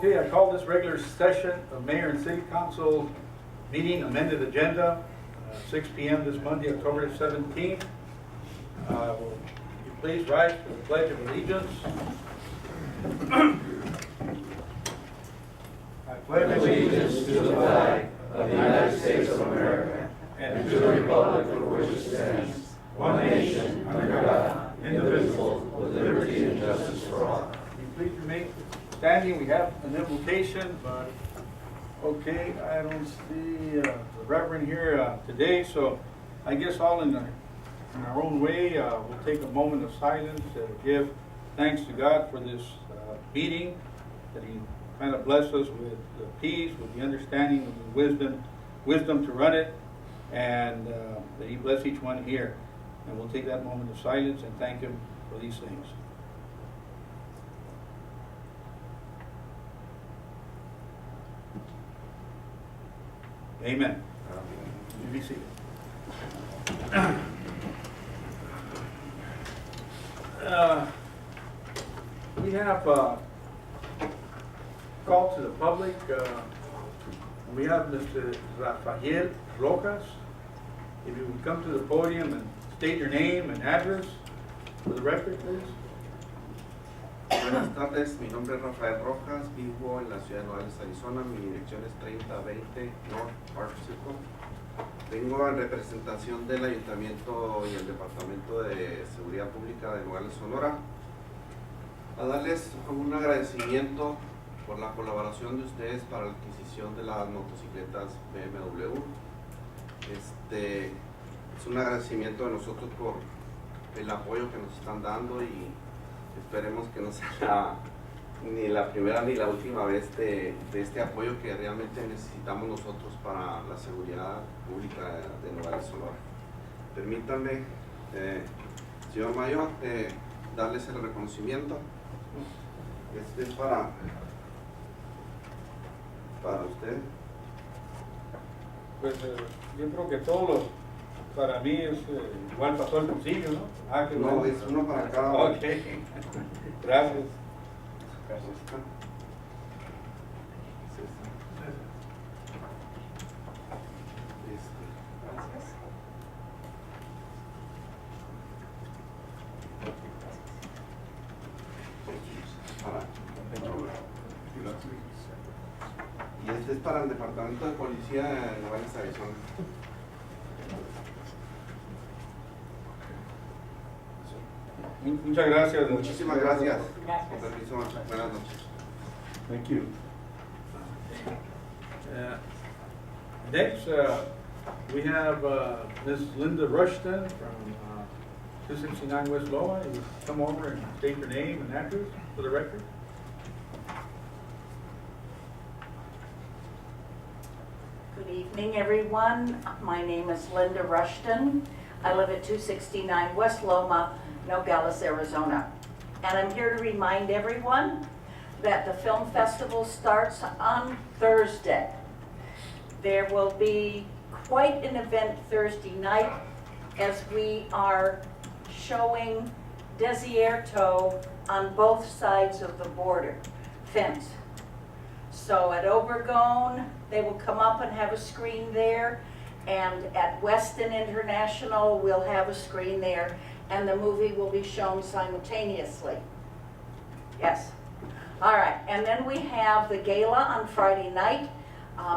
Okay, I call this regular session of Mayor and City Council meeting amended agenda, 6 p.m. this Monday, October 17th. Will you please rise for the Pledge of Allegiance? I pledge allegiance to the flag of the United States of America and to the republic for which it stands, one nation, under God, indivisible, with liberty and justice for all. Please remain standing. We have an invocation, but okay, I don't see the Reverend here today, so I guess all in our own way, we'll take a moment of silence to give thanks to God for this meeting, that He kind of bless us with the peace, with the understanding, with the wisdom to run it, and that He bless each one here. And we'll take that moment of silence and thank Him for these things. Amen. You be seated. We have call to the public. We have Mr. Rafael Rojas. If you would come to the podium and state your name and address for the record, please. Buenas tardes, mi nombre es Rafael Rojas, vivo en la ciudad de Nogales, Arizona. Mi dirección es 3020 North Park Circle. Vengo en representación del Ayuntamiento y el Departamento de Seguridad Pública de Nogales, Sonora, a darles un agradecimiento por la colaboración de ustedes para la adquisición de las motocicletas BMW. Es un agradecimiento de nosotros por el apoyo que nos están dando y esperemos que no sea ni la primera ni la última vez de este apoyo que realmente necesitamos nosotros para la seguridad pública de Nogales, Sonora. Permítanme, señor Mayor, darles el reconocimiento. Este es para usted. Pues yo creo que todos los, para mí es igual para todo el bolsillo, ¿no? Qué no, bueno. es uno para cada uno. Ok, gracias. Gracias. Y este es para el Departamento de Policía de Nogales, Arizona. Muchas gracias. Muchísimas gracias. Con permiso, buenas noches. Thank you. Next, we have Ms. Linda Rushton from 269 West Loma. You come over and state your name and address for the record. Good evening, everyone. My name is Linda Rushton. I live at 269 West Loma, Nogales, Arizona. And I'm here to remind everyone that the film festival starts on Thursday. There will be quite an event Thursday night as we are showing Desierto on both sides of the border fence. So at Obregon, they will come up and have a screen there, and at Weston International, we'll have a screen there, and the movie will be shown simultaneously. Yes. All right, and then we have the gala on Friday night.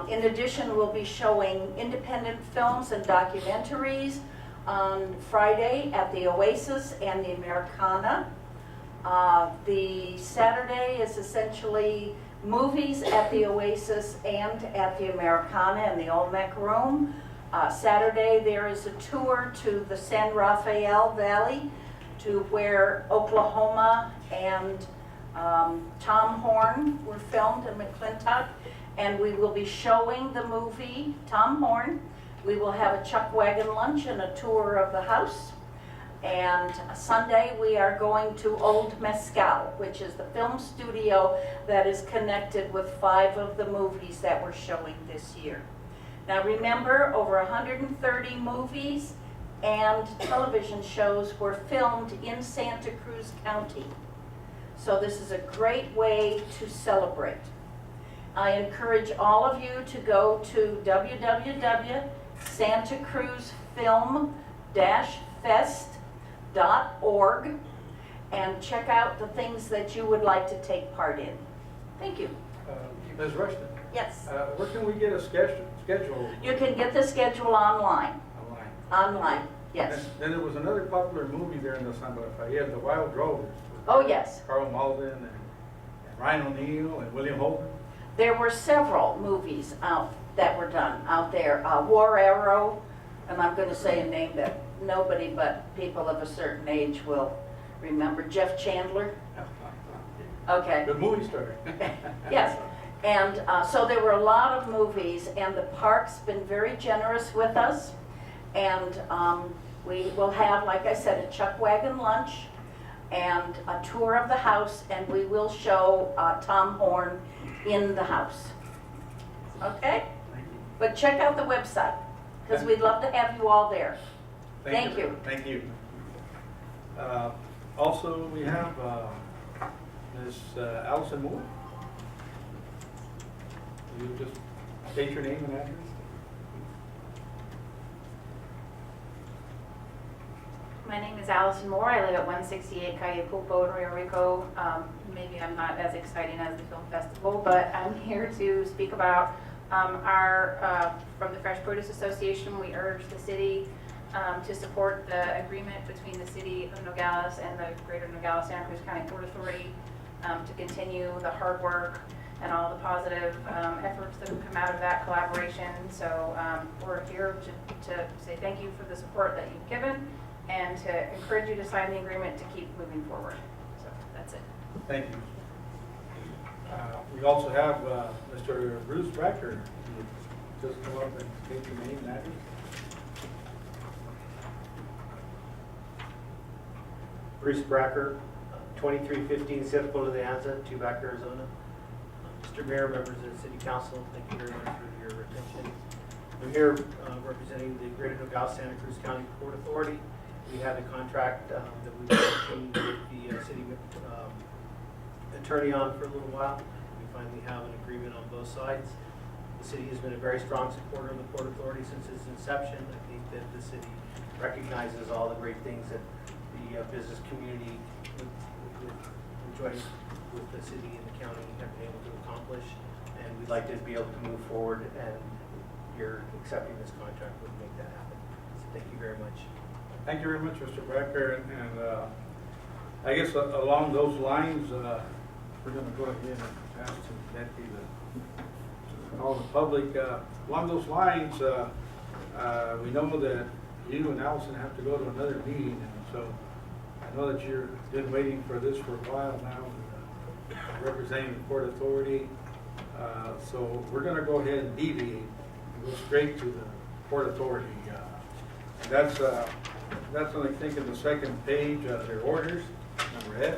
In addition, we'll be showing independent films and documentaries on Friday at the Oasis and the Americana. The Saturday is essentially movies at the Oasis and at the Americana in the Olmec Room. Saturday there is a tour to the San Rafael Valley, to where Oklahoma and Tom Horn were filmed in McClintock, and we will be showing the movie Tom Horn. We will have a chuck wagon lunch and a tour of the house. And Sunday we are going to Old Mescal, which is the film studio that is connected with 5 of the movies that we're showing this year. Now remember, over 130 movies and television shows were filmed in Santa Cruz County. So this is a great way to celebrate. I encourage all of you to go to www.santacruzfilm-fest.org and check out the things that you would like to take part in. Thank you. Ms. Rushton, Yes. where can we get a schedule? You can get the schedule online. Online. Online, yes. Then there was another popular movie there in the San Rafael, The Wild Drovers. Oh, yes. Carl Malden and Ryan O'Neal and William Holden. There were several movies out that were done out there. War Arrow, and I'm going to say a name that nobody but people of a certain age will remember. Jeff Chandler. Okay. Good movie star. Yes. And so there were a lot of movies, and the park's been very generous with us. And we will have, like I said, a chuck wagon lunch and a tour of the house, and we will show Tom Horn in the house. Okay? But check out the website, because we'd love to have you all there. Thank you. Thank you. Also, we have Ms. Allison Moore. Will you just state your name and address? My name is Allison Moore. I live at 168 Calle Pulpo in Rio Rico. Maybe I'm not as exciting as the film festival, but I'm here to speak about from the Fresh Produce Association, we urge the city to support the agreement between the city of Nogales and the Greater Nogales Santa Cruz County Port Authority to continue the hard work and all the positive efforts that have come out of that collaboration. So we're here to say thank you for the support that you've given, and to encourage you to sign the agreement to keep moving forward. So that's it. Thank you. We also have Mr. Bruce Bracker. Just come up and state your name and address. Bruce Bracker, 2315 Citadel de Anza, Tubac, Arizona. Mr. Mayor, members of the City Council, thank you very much for your attention. I'm here representing the Greater Nogales Santa Cruz County Port Authority. We had a contract that we were working with the city attorney on for a little while. We finally have an agreement on both sides. The city has been a very strong supporter of the Port Authority since its inception. I think that the city recognizes all the great things that the business community enjoy with the city and the county have been able to accomplish. And we'd like to be able to move forward, and your accepting this contract would make that happen. So thank you very much. Thank you very much, Mr. Bracker. And I guess along those lines, we're going to go ahead and ask Betty to call the public. Along those lines, we know that you and Allison have to go to another meeting, and so I know that you've been waiting for this for a while now, representing the Port Authority. So we're going to go ahead and deviate and go straight to the Port Authority. And that's I think in the second page of their orders, number 8.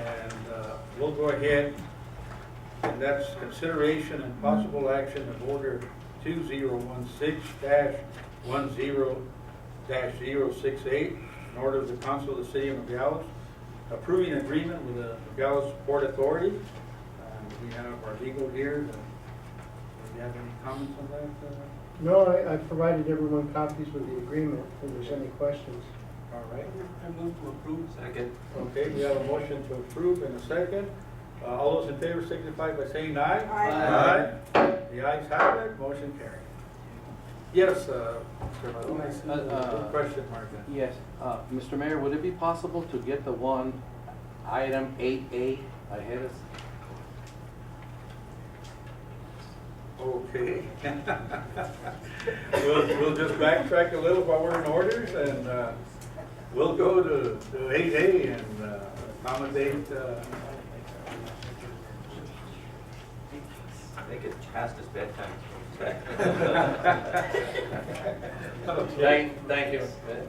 And we'll go ahead, and that's consideration and possible action of order 2016-10-068, in order of the Council of the City of Nogales, approving agreement with the Nogales Port Authority. We have our legal here. Do you have any comments on that? No, I provided everyone copies with the agreement if there's any questions. All right. I move to approve. Second. Okay, we have a motion to approve in a second. All those in favor signify by saying aye. Aye. The ayes have it, motion carried. Yes, Mr. Martinez, good question, Martha. Yes, Mr. Mayor, would it be possible to get the one item 8A ahead of? Okay. We'll just backtrack a little while we're in orders, and we'll go to 8A and accommodate. Make it past his bedtime. Thank you,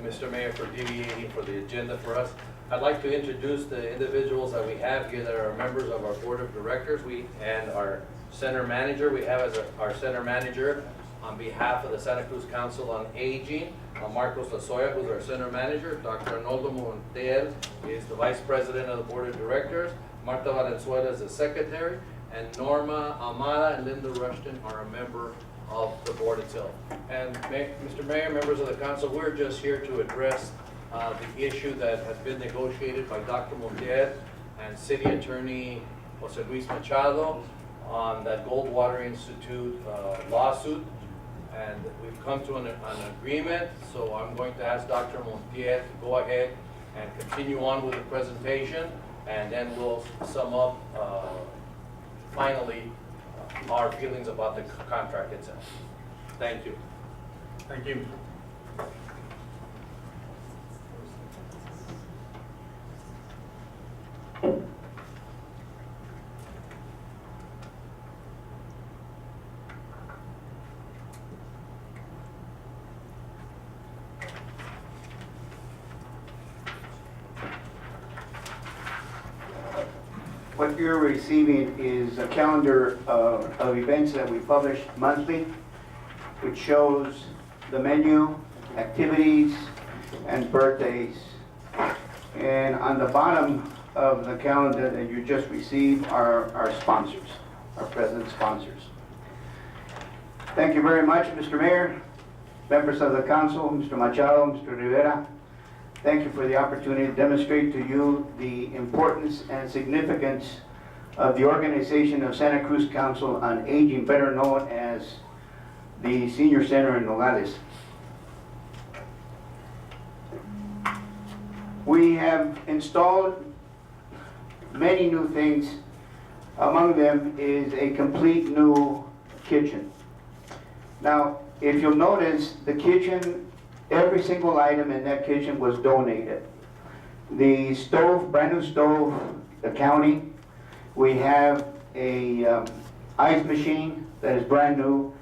Mr. Mayor, for deviating for the agenda for us. I'd like to introduce the individuals that we have here that are members of our board of directors. And our center manager. We have as our center manager on behalf of the Santa Cruz Council on Aging, Marcos Lasoya, who's our center manager. Dr. Arnoldo Montiel is the vice president of the board of directors. Marta Valenzuela is the secretary. and Norma Amada and Linda Rushton are a member of the board itself. And Mr. Mayor, members of the council, we're just here to address the issue that has been negotiated by Dr. Montiel and City Attorney Jose Luis Machado on that Goldwater Institute lawsuit. And we've come to an agreement, so I'm going to ask Dr. Montiel to go ahead and continue on with the presentation, and then we'll sum up finally our feelings about the contract itself. Thank you. Thank you. What you're receiving is a calendar of events that we publish monthly, which shows the menu, activities, and birthdays. And on the bottom of the calendar that you just received are our sponsors, our present sponsors. Thank you very much, Mr. Mayor, members of the council, Mr. Machado, Mr. Rivera. Thank you for the opportunity to demonstrate to you the importance and significance of the organization of Santa Cruz Council on Aging, better known as the Senior Center in Nogales. We have installed many new things. Among them is a complete new kitchen. Now, if you'll notice, the kitchen, every single item in that kitchen was donated. The stove, brand new stove, the county. We have a ice machine that is brand new,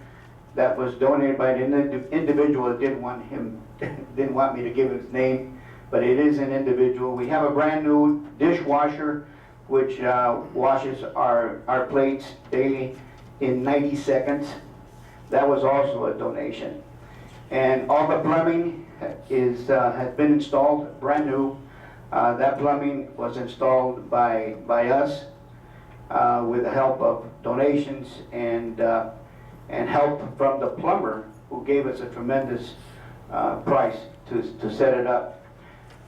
that was donated by an individual that didn't want me to give his name, but it is an individual. We have a brand new dishwasher, which washes our plates daily in 90 seconds. That was also a donation. And all the plumbing has been installed, brand new. That plumbing was installed by us with the help of donations and help from the plumber, who gave us a tremendous price to set it up.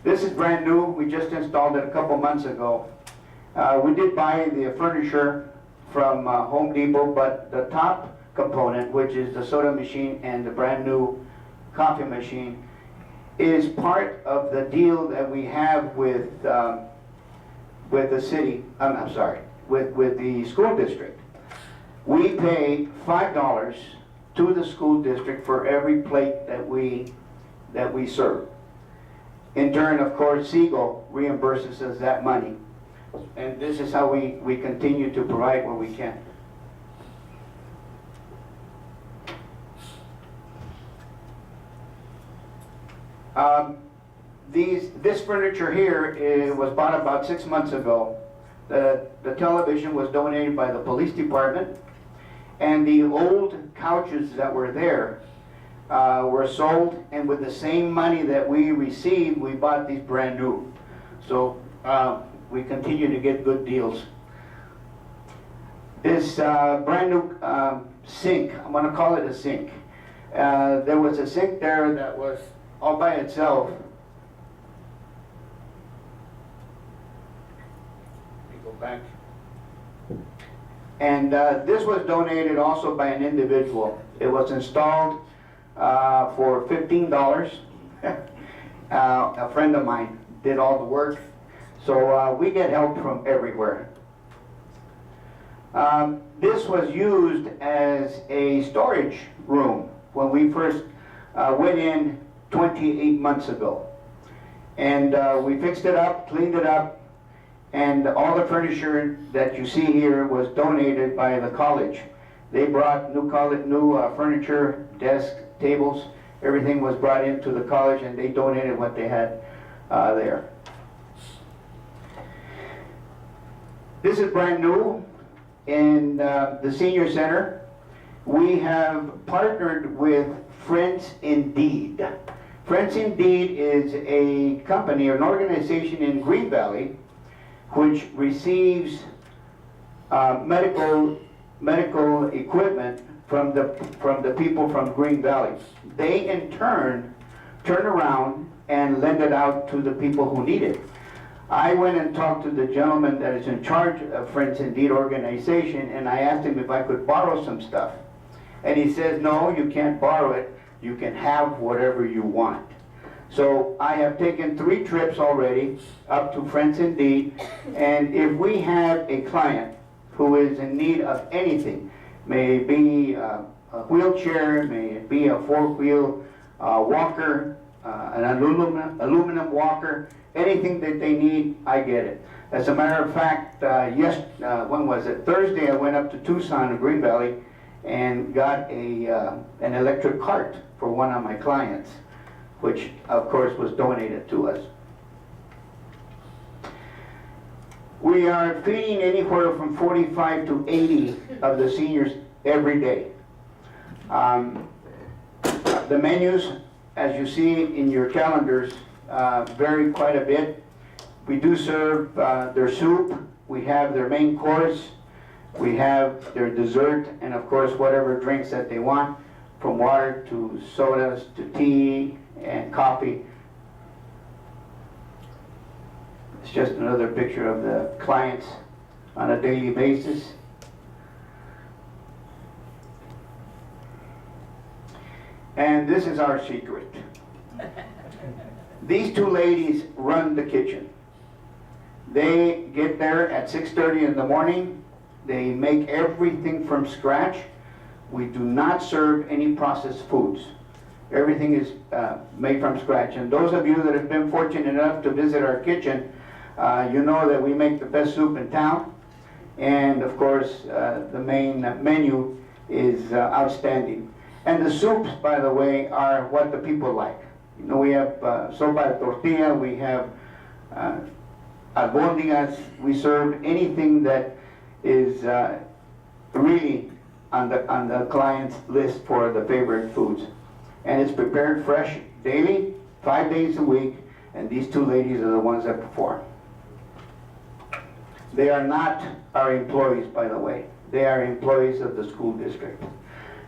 This is brand new. We just installed it a couple months ago. We did buy the furniture from Home Depot, but the top component, which is the soda machine and the brand new coffee machine, is part of the deal that we have with the city. I'm sorry, with the school district. We pay $5 to the school district for every plate that we serve. In turn, of course, Siegel reimburses us that money. And this is how we continue to provide where we can. This furniture here was bought about 6 months ago. The television was donated by the police department, and the old couches that were there were sold, and with the same money that we received, we bought these brand new. So we continue to get good deals. This brand new sink, I'm going to call it a sink. There was a sink there that was all by itself. Let me go back. And this was donated also by an individual. It was installed for $15. A friend of mine did all the work. So we get help from everywhere. This was used as a storage room when we first went in 28 months ago. And we fixed it up, cleaned it up, and all the furniture that you see here was donated by the college. They brought new furniture, desks, tables, everything was brought into the college, and they donated what they had there. This is brand new in the senior center. We have partnered with Friends Indeed. Friends Indeed is a company, an organization in Green Valley, which receives medical equipment from the people from Green Valley. They in turn around and lend it out to the people who need it. I went and talked to the gentleman that is in charge of Friends Indeed organization, and I asked him if I could borrow some stuff. And he says, no, you can't borrow it. You can have whatever you want. So I have taken 3 trips already up to Friends Indeed, and if we have a client who is in need of anything, may it be a wheelchair, may it be a 4-wheel walker, an aluminum walker, anything that they need, I get it. As a matter of fact, when was it? Thursday, I went up to Tucson, Green Valley, and got an electric cart for one of my clients, which of course was donated to us. We are feeding anywhere from 45 to 80 of the seniors every day. The menus, as you see in your calendars, vary quite a bit. We do serve their soup, we have their main course, we have their dessert, and of course whatever drinks that they want, from water to sodas to tea and coffee. It's just another picture of the clients on a daily basis. And this is our secret. These 2 ladies run the kitchen. They get there at 6:30 in the morning. They make everything from scratch. We do not serve any processed foods. Everything is made from scratch. And those of you that have been fortunate enough to visit our kitchen, you know that we make the best soup in town. And of course, the main menu is outstanding. And the soups, by the way, are what the people like. You know, we have sopa de tortilla, we have albóndigas. We serve anything that is really on the client's list for the favorite foods. And it's prepared fresh daily, 5 days a week, and these 2 ladies are the ones that perform. They are not our employees, by the way. They are employees of the school district.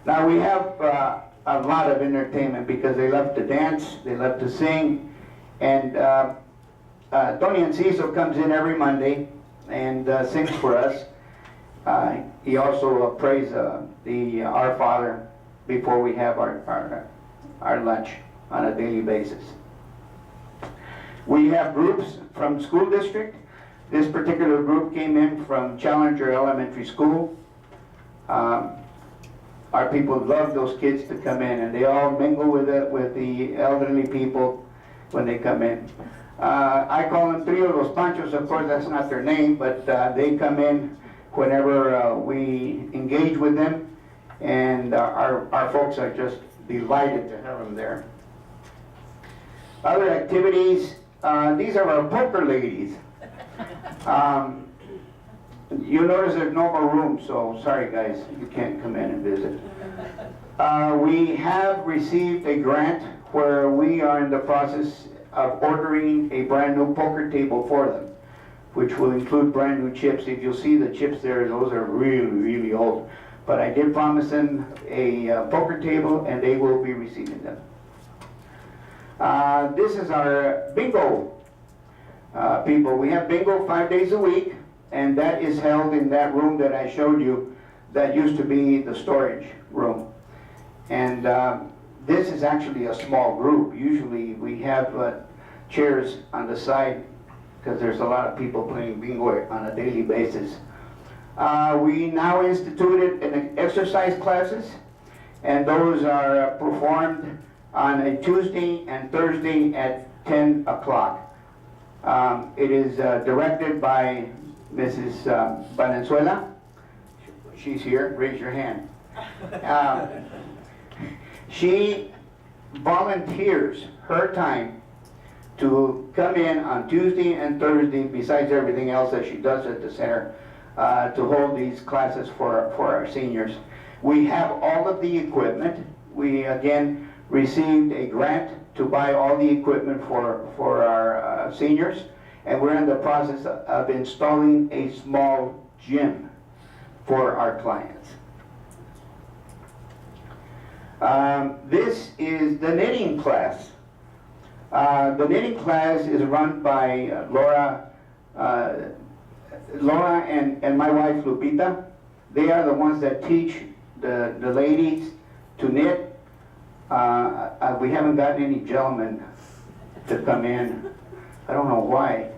Now we have a lot of entertainment because they love to dance, they love to sing, and Tony Enciso comes in every Monday and sings for us. He also prays the Our Father before we have our lunch on a daily basis. We have groups from school district. This particular group came in from Challenger Elementary School. Our people love those kids to come in, and they all mingle with the elderly people when they come in. I call them Trio Los Panchos. Of course, that's not their name, but they come in whenever we engage with them, and our folks are just delighted to have them there. Other activities, these are our poker ladies. You notice there's no more room, so sorry guys, you can't come in and visit. We have received a grant where we are in the process of ordering a brand new poker table for them, which will include brand new chips. If you'll see the chips there, those are really, really old. But I did promise them a poker table, and they will be receiving them. This is our bingo people. We have bingo 5 days a week, and that is held in that room that I showed you that used to be the storage room. And this is actually a small group. Usually we have chairs on the side because there's a lot of people playing bingo on a daily basis. We now instituted an exercise classes, and those are performed on a Tuesday and Thursday at 10 o'clock. It is directed by Mrs. Valenzuela. She's here, raise your hand. She volunteers her time to come in on Tuesday and Thursday, besides everything else that she does at the center, to hold these classes for our seniors. We have all of the equipment. We again received a grant to buy all the equipment for our seniors, and we're in the process of installing a small gym. for our clients. This is the knitting class. The knitting class is run by Laura and my wife Lupita. They are the ones that teach the ladies to knit. We haven't gotten any gentlemen to come in. I don't know why,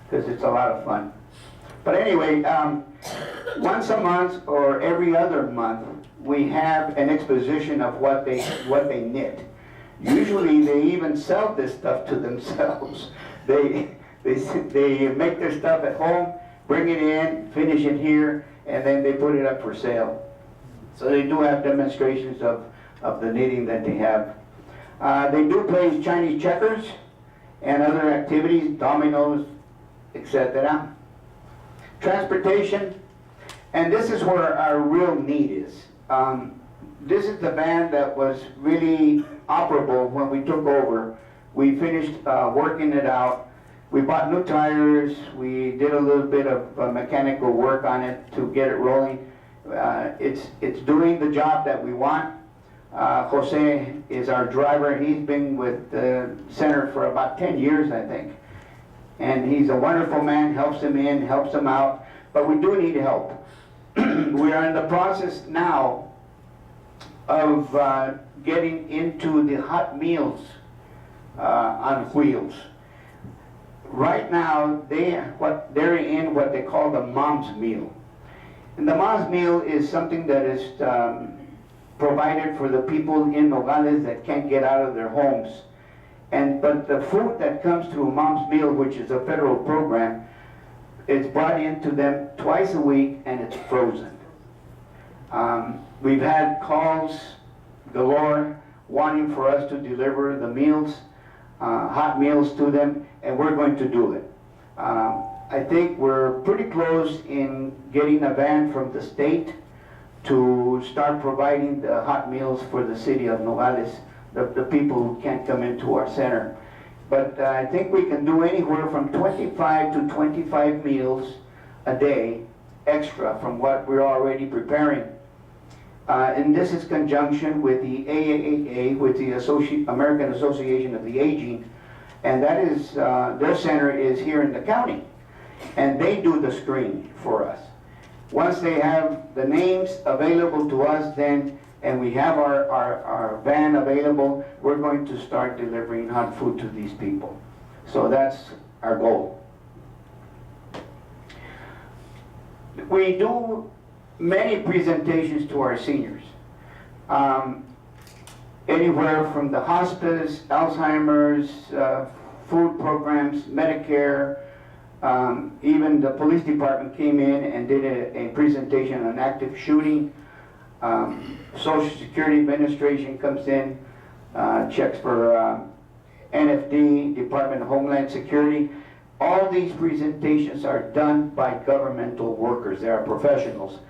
because it's a lot of fun. But anyway, once a month or every other month, we have an exposition of what they knit. Usually they even sell this stuff to themselves. They make their stuff at home, bring it in, finish it here, and then they put it up for sale. So they do have demonstrations of the knitting that they have. They do play Chinese checkers and other activities, dominoes, etc. Transportation, and this is where our real need is. This is the van that was really operable when we took over. We finished working it out. We bought new tires. We did a little bit of mechanical work on it to get it rolling. It's doing the job that we want. Jose is our driver. He's been with the center for about 10 years, I think. And he's a wonderful man, helps them in, helps them out. But we do need help. We are in the process now of getting into the hot meals on wheels. Right now, they're in what they call the mom's meal. And the mom's meal is something that is provided for the people in Nogales that can't get out of their homes. But the food that comes through Mom's Meal, which is a federal program, it's brought into them twice a week and it's frozen. We've had calls galore wanting for us to deliver the meals, hot meals to them, and we're going to do it. I think we're pretty close in getting a van from the state to start providing the hot meals for the city of Nogales, the people who can't come into our center. But I think we can do anywhere from 25 to 25 meals a day extra from what we're already preparing. And this is conjunction with the AAA, with the American Association of the Aging, and that is, their center is here in the county, and they do the screening for us. Once they have the names available to us then, and we have our van available, we're going to start delivering hot food to these people. So that's our goal. We do many presentations to our seniors. Anywhere from the hospice, Alzheimer's, food programs, Medicare, even the police department came in and did a presentation on active shooting. Social Security Administration comes in, checks for NFD, Department of Homeland Security. All these presentations are done by governmental workers. They are professionals.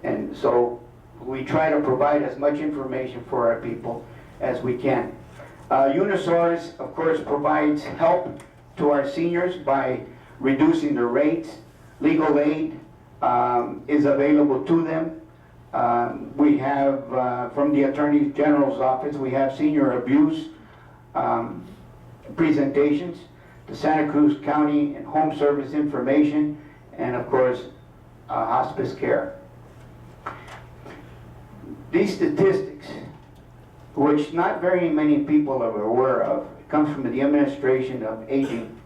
And so we try to provide as much information for our people as we can. Unisource, of course, provides help to our seniors by reducing the rates. Legal aid is available to them. We have, from the Attorney General's office, we have senior abuse presentations, the Santa Cruz County and Home Service information, and of course, hospice care. These statistics, which not very many people are aware of, comes from the Administration of Aging.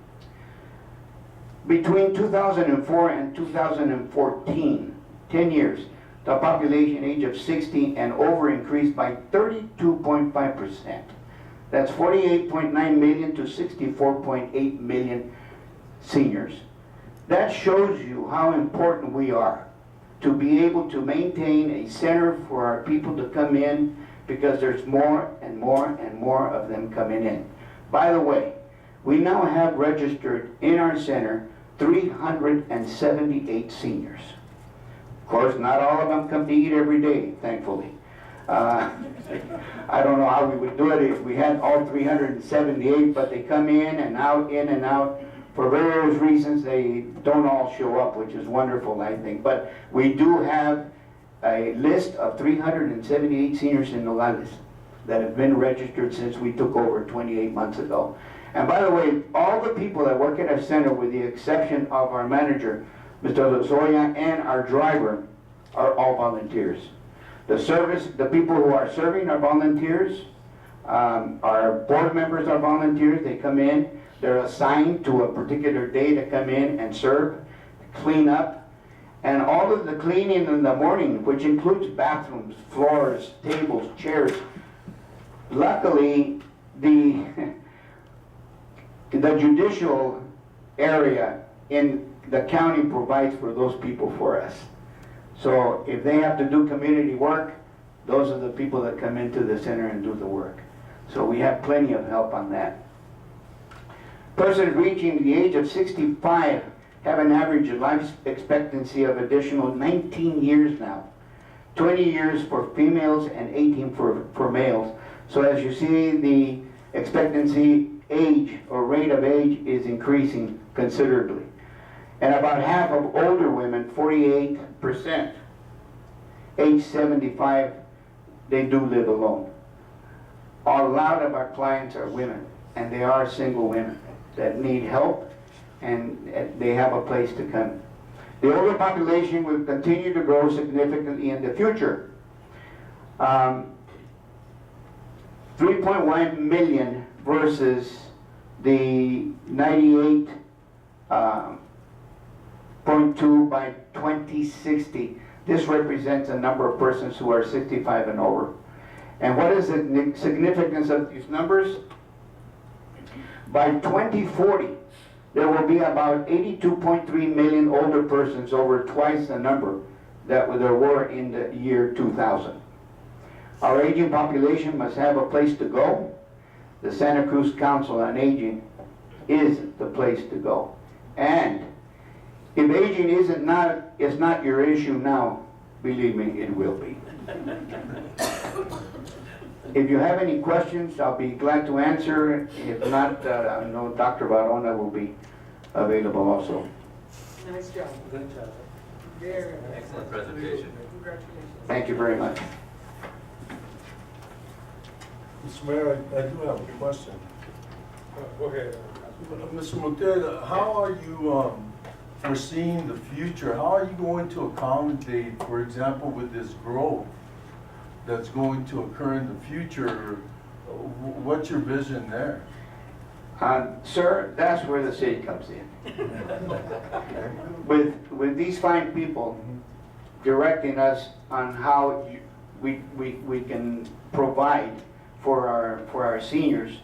Between 2004 and 2014, 10 years, the population age of 60 and over increased by 32.5%. That's 48.9 million to 64.8 million seniors. That shows you how important we are to be able to maintain a center for our people to come in, because there's more and more and more of them coming in. By the way, we now have registered in our center 378 seniors. Of course, not all of them come to eat every day, thankfully. I don't know how we would do it if we had all 378, but they come in and out For various reasons, they don't all show up, which is wonderful, I think. But we do have a list of 378 seniors in Nogales that have been registered since we took over 28 months ago. And by the way, all the people that work at our center, with the exception of our manager, Mr. Lozoya, and our driver, are all volunteers. The people who are serving are volunteers. Our board members are volunteers. They come in, they're assigned to a particular day to come in and serve, clean up, and all of the cleaning in the morning, which includes bathrooms, floors, tables, chairs. Luckily, the judicial area in the county provides for those people for us. So if they have to do community work, those are the people that come into the center and do the work. So we have plenty of help on that. Persons reaching the age of 65 have an average life expectancy of additional 19 years now. 20 years for females and 18 for males. So as you see, the expectancy age or rate of age is increasing considerably. And about half of older women, 48%, age 75, they do live alone. A lot of our clients are women, and they are single women that need help, and they have a place to come. The older population will continue to grow significantly in the future. 3.1 million versus the 98.2 by 2060. This represents a number of persons who are 65 and over. And what is the significance of these numbers? By 2040, there will be about 82.3 million older persons, over twice the number that there were in the year 2000. Our aging population must have a place to go. The Santa Cruz Council on Aging is the place to go. And if aging is not your issue now, believe me, it will be. If you have any questions, I'll be glad to answer. If not, I know Dr. Barona will be available also. Nice job. Good job. Very Excellent presentation. Congratulations. Thank you very much. Mr. Mayor, I do have a question. Go ahead. Mr. Montiel, how are you foreseeing the future? How are you going to accommodate, for example, with this growth that's going to occur in the future? What's your vision there? Sir, that's where the city comes in. With these fine people directing us on how we can provide for our seniors,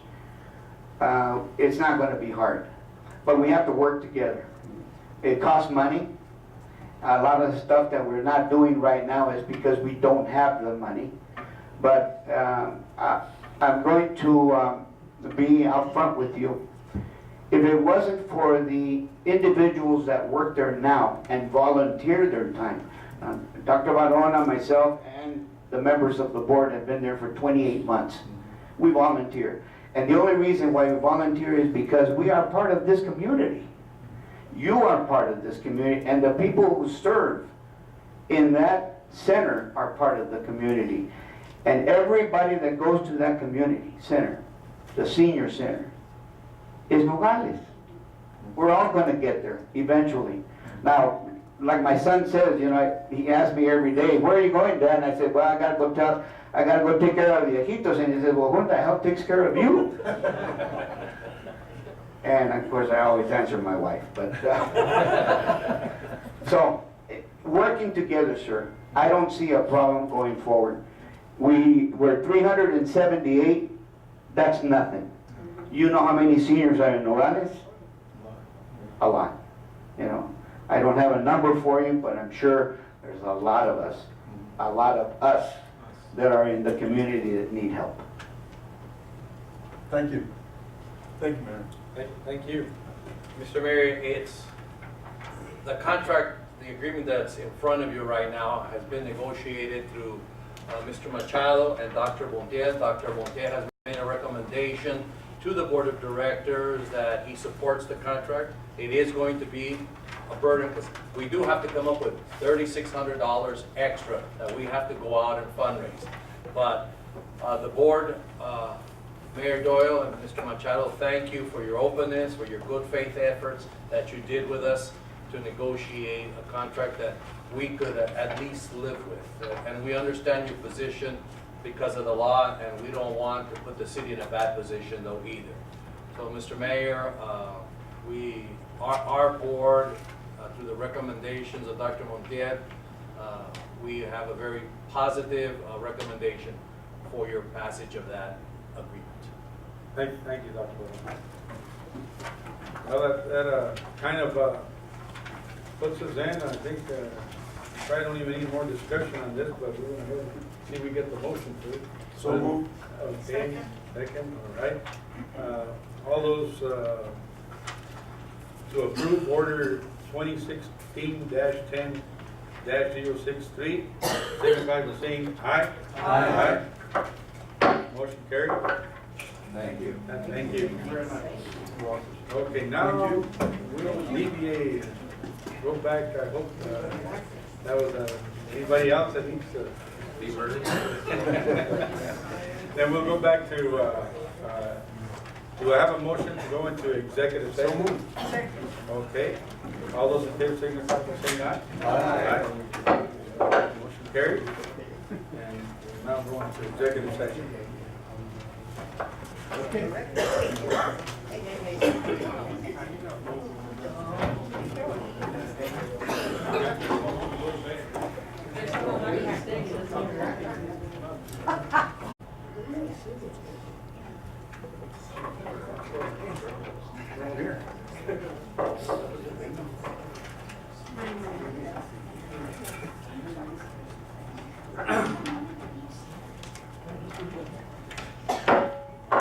it's not going to be hard. But we have to work together. It costs money. A lot of the stuff that we're not doing right now is because we don't have the money. But I'm going to be out front with you. If it wasn't for the individuals that work there now and volunteer their time, Dr. Barona, myself, and the members of the board have been there for 28 months. We volunteer. And the only reason why we volunteer is because we are part of this community. You are part of this community, and the people who serve in that center are part of the community. And everybody that goes to that community center, the senior center, is Nogales. We're all going to get there eventually. Now, like my son says, you know, he asks me every day, "Where are you going, Dad?" And I said, "Well, I got to go take care of the viejitos." And he says, "Well, who the hell takes care of you?" And of course, I always answer my wife. But so, working together, sir, I don't see a problem going forward. We're 378. That's nothing. You know how many seniors are in Nogales? A lot. You know, I don't have a number for you, but I'm sure there's a lot of us that are in the community that need help. Thank you. Thank you, Mayor. Thank you. Mr. Mayor, it's the contract, the agreement that's in front of you right now has been negotiated through Mr. Machado and Dr. Montiel. Dr. Montiel has made a recommendation to to the board of directors that he supports the contract. It is going to be a burden because we do have to come up with $3,600 extra that we have to go out and fundraise. But the board, Mayor Doyle and Mr. Machado, thank you for your openness, for your good faith efforts that you did with us to negotiate a contract that we could at least live with. And we understand your position because of the law, and we don't want to put the city in a bad position though either. So, Mr. Mayor, our board, through the recommendations of Dr. Montiel, we have a very positive recommendation for your passage of that agreement. Thank you, Dr. Boyle. Well, that kind of puts us in, I think, probably don't even need more discussion on this, but we're going to see if we get the motion to it. So moved. Okay, second, all right. All those to approve order 2016-10-063, signify by saying aye. Aye. Motion carried. Thank you. Thank you very much. Okay, now we'll deviate, go back, I hope that was anybody else that needs to be murdered? Then we'll go back to, do I have a motion to go into executive session? Okay, all those in favor signify by saying aye. Aye. Motion carried. And we'll now go into executive session.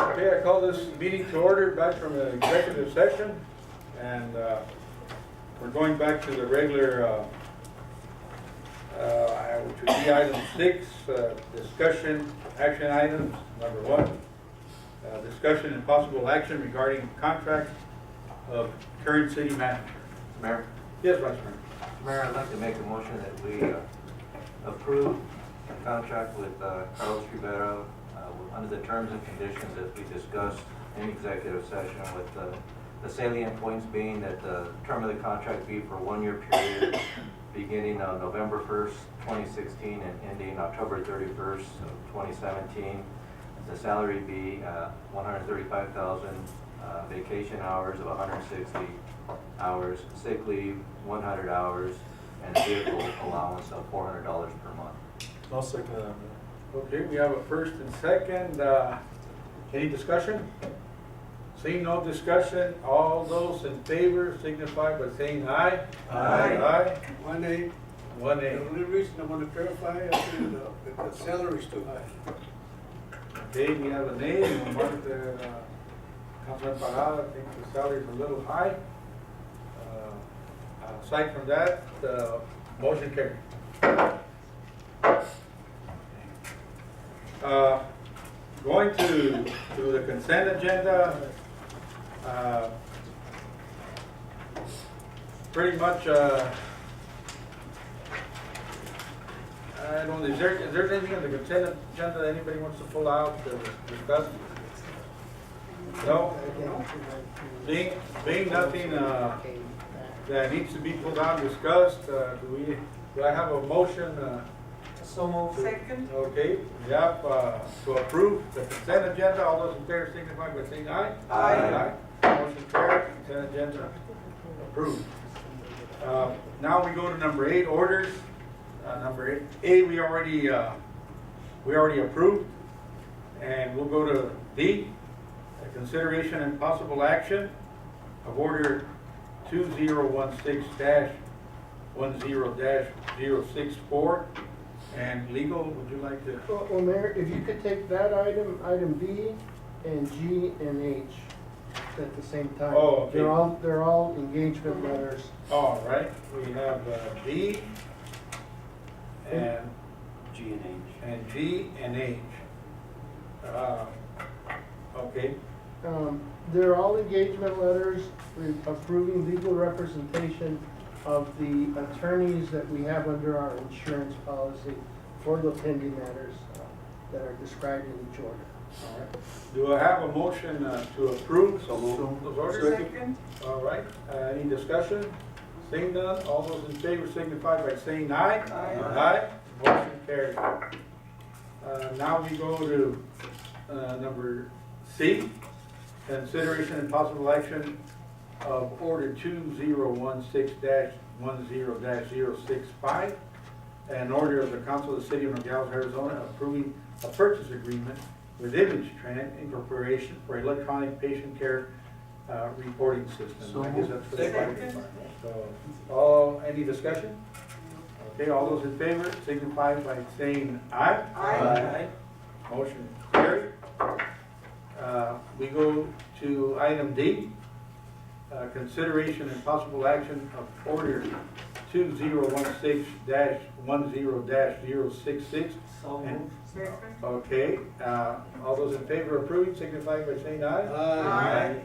Okay, I call this meeting to order back from an executive session, and we're going back to the regular, which would be item 6, discussion action items. Number 1, discussion and possible action regarding contract of current city manager. Mayor, Yes, Vice Mayor. Mayor, I'd like to make a motion that we approve a contract with Carlos Rivera under the terms and conditions that we discussed in executive session, with the salient points being that the term of the contract be for 1-year period beginning on November 1st, 2016 and ending October 31st of 2017. The salary be 135,000, vacation hours of 160 hours, sick leave 100 hours, and a vehicle allowance of $400 per month. I'll second that. Okay, we have a first and second. Any discussion? Seeing no discussion, all those in favor signify by saying aye. Aye. Aye. 1A. 1A. The only reason I want to clarify is that the salary is too high. Okay, we have an A, and we'll mark the Councilman Parada, I think the salary is a little high. Aside from that, motion carried. Going to the consent agenda, pretty much, I don't, is there anything on the consent agenda that anybody wants to pull out to discuss? No? Being nothing that needs to be pulled out and discussed, do I have a motion? So moved. Second. Okay, yep, to approve the consent agenda, all those in favor signify by saying aye. Aye. Motion carried, consent agenda approved. Now we go to number 8, orders. Number 8, we already approved. And we'll go to D, consideration and possible action of order 2016-10-064. And legal, would you like to? Well, Mayor, if you could take that item B, and G and H at the same time. Oh, okay. They're all engagement letters. All right, we have B and G and H. G and H. Okay, They're all engagement letters approving legal representation of the attorneys that we have under our insurance policy for the pending matters that are described in each order. All right. Do I have a motion to approve those orders? Second. All right, any discussion? Seeing none, all those in favor signify by saying aye. Aye. Motion carried. Now we go to number C, consideration and possible action of order 2016-10-065, an order of the Council of the City of Nogales, Arizona, approving a purchase agreement with Image Trend Incorporation for electronic patient care reporting system. So I guess that's for the fire Second. department. So, any discussion? Okay, all those in favor signify by saying aye. Aye. Motion carried. We go to item D, consideration and possible action of order 2016-10-066. So moved. Second. Okay, all those in favor of approving signify by saying aye. Aye.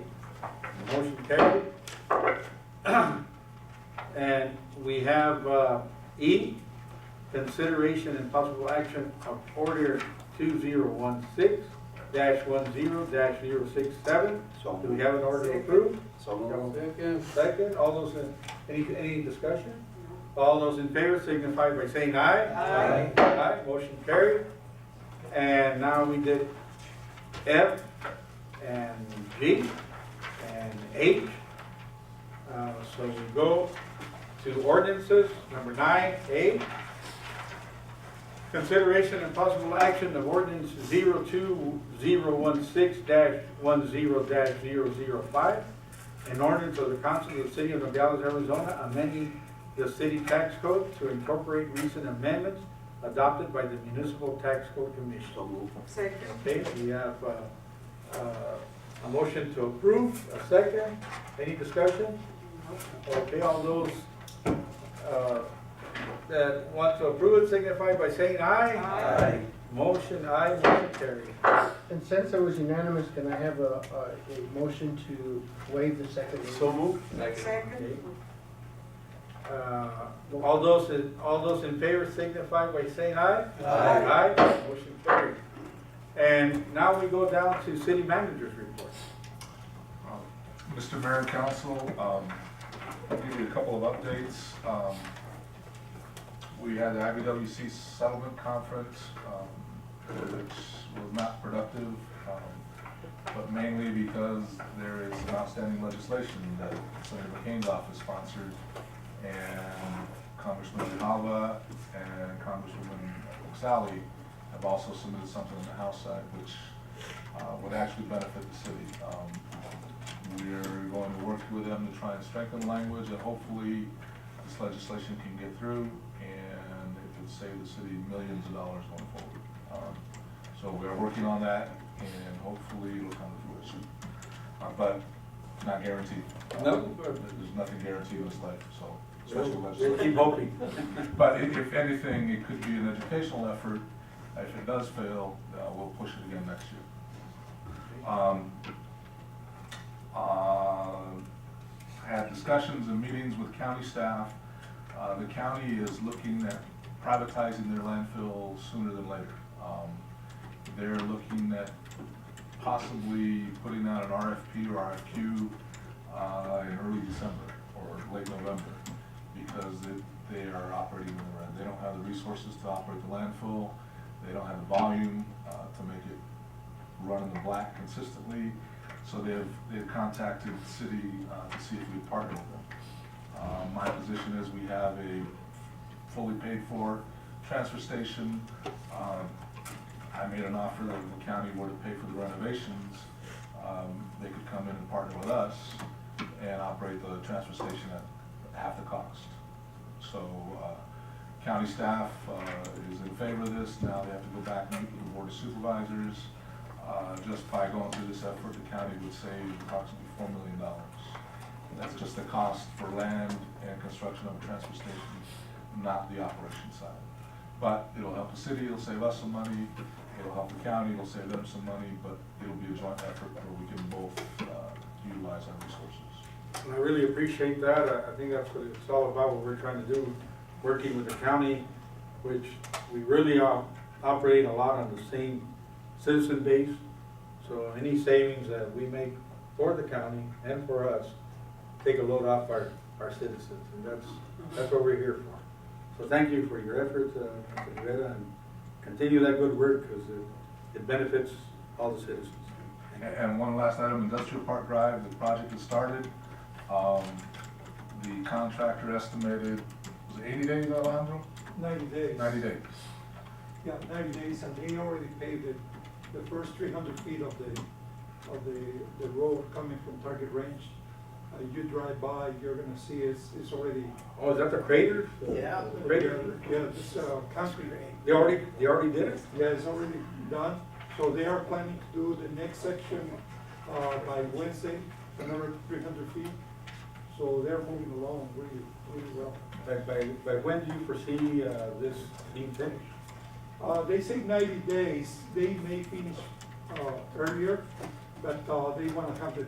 Motion carried. And we have E, consideration and possible action of order 2016-10-067. So Do we have an order to approve? So moved. Second, all those any discussion? All those in favor signify by saying aye. Aye. Aye, motion carried. And now we did F and G and H. So we go to ordinances, number 9A. Consideration and possible action of ordinance 02016-10-005. An ordinance of the Council of the City of Nogales, Arizona, amending the city tax code to incorporate recent amendments adopted by the Municipal Tax Code Commission. So moved. Second. Okay, we have a motion to approve, a second. Any discussion? Okay, all those that want to approve it signify by saying aye. Aye. Motion carried. And since it was unanimous, can I have a motion to waive the second reading? So moved. Second. All those in favor signify by saying aye. Aye. Aye, motion carried. And now we go down to city manager's report. Mr. Mayor and Council, I'll give you a couple of updates. We had the IBWC settlement conference, which was not productive, but mainly because there is an outstanding legislation that Senator McCain's office sponsored, and Congressman Alva and Congresswoman Sally have also submitted something on the House side, which would actually benefit the city. We're going to work with them to try and strengthen language, and hopefully this legislation can get through, and it could save the city millions of dollars going forward. So we're working on that, and hopefully it'll come to fruition. But not guaranteed. No. There's nothing guaranteed in this life, so. Especially We'll legislation. keep hoping. But if anything, it could be an educational effort. If it does fail, we'll push it again next year. Had discussions and meetings with county staff. The county is looking at privatizing their landfill sooner than later. They're looking at possibly putting out an RFP or RFQ in early December or late November, because they are operating in the red. They don't have the resources to operate the landfill. They don't have the volume to make it run in the black consistently. So they've contacted the city to see if we partner with them. My position is we have a fully paid for transfer station. I made an offer that if the county were to pay for the renovations, they could come in and partner with us and operate the transfer station at half the cost. So county staff is in favor of this. Now they have to go back and meet with the Board of Supervisors. Just by going through this effort, the county would save approximately $4 million. That's just the cost for land and construction of a transfer station, not the operation side. But it'll help the city, it'll save us some money, It'll help the county, it'll save them some money, but it'll be a joint effort where we can both utilize our resources. And I really appreciate that. I think that's what it's all about, what we're trying to do, working with the county, which we really operate a lot on the same citizen base. So any savings that we make for the county and for us, take a load off our citizens, and that's what we're here for. So thank you for your efforts, Mr. Rivera, and continue that good work, because it benefits all the citizens. Thank you. And one last item, Industrial Park Drive, the project has started. The contractor estimated, was it 80 days, Alejandro? 90 days. 90 days. Yeah, 90 days, and they already paved it, the first 300 feet of the road coming from Target Range. You drive by, you're gonna see it's already. Oh, is that the crater? Yeah. The crater? Yeah, this concrete. They already did it? Yeah, it's already done. So they are planning to do the next section by Wednesday, another 300 feet. So they're moving along really, really well. By when do you foresee this being finished? They say 90 days. They may finish earlier, but they want to have the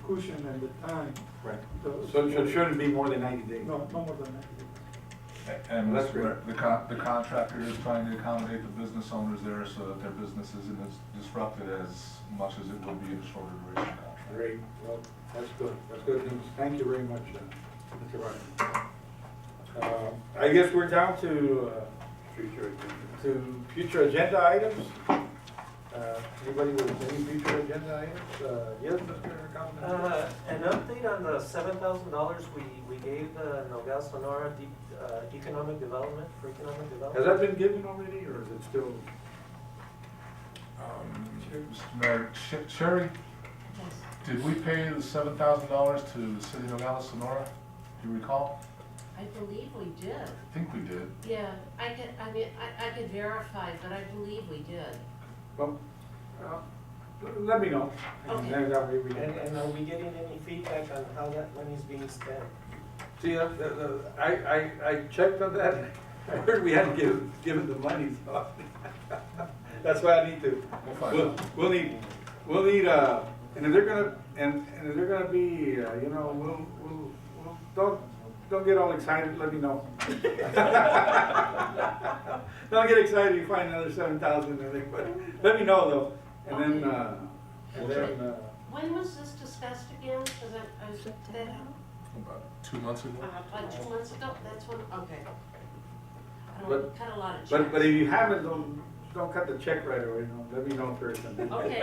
cushion and the time. Right. to- So it shouldn't be more than 90 days? No, no more than 90 days. And That's the contractor is trying to accommodate the business owners there so that their business isn't as disrupted as much as it would be in a shorter duration contract. Great, well, that's good, that's good news. Thank you very much, Mr. Ryan. I guess we're down to future agenda items. Anybody with any future agenda items? Yes, Mr. Councilman? An update on the $7,000 we gave the Nogales Sonora economic development, for economic Has development. that been given already, or is it still? Mr. Mayor, Sherry, did we pay the $7,000 to the city of Nogales, Sonora? Do you recall? I believe we did. I think we did. Yeah, I could verify, but I believe we did. Well, let me know. And Okay. then that way we can- And are we getting any feedback on how that money is being spent? See, I checked on that. I heard we hadn't given the money, so that's why I need to. We'll find out. We'll need, and if they're gonna be, you know, don't get all excited, let me know. Don't get excited, you find another 7,000 or anything, but let me know though. And then, When was this discussed again? Because I was, About 2 months ago. like 2 months ago, that's when, okay. I don't But- cut a lot of but checks. if you haven't, don't cut the check right away, no, let me know first. And then- Okay,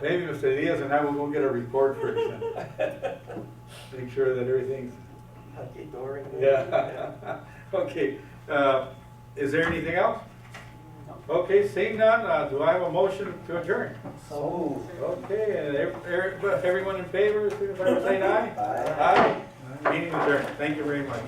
Maybe Mr. Diaz and I will go get a report first and make sure that everything's, Hunky-dory? yeah. Okay, is there anything else? Okay, seeing none, do I have a motion to adjourn? So. Okay, and everyone in favor, signify by saying aye. Aye. Meeting adjourned, thank you very much.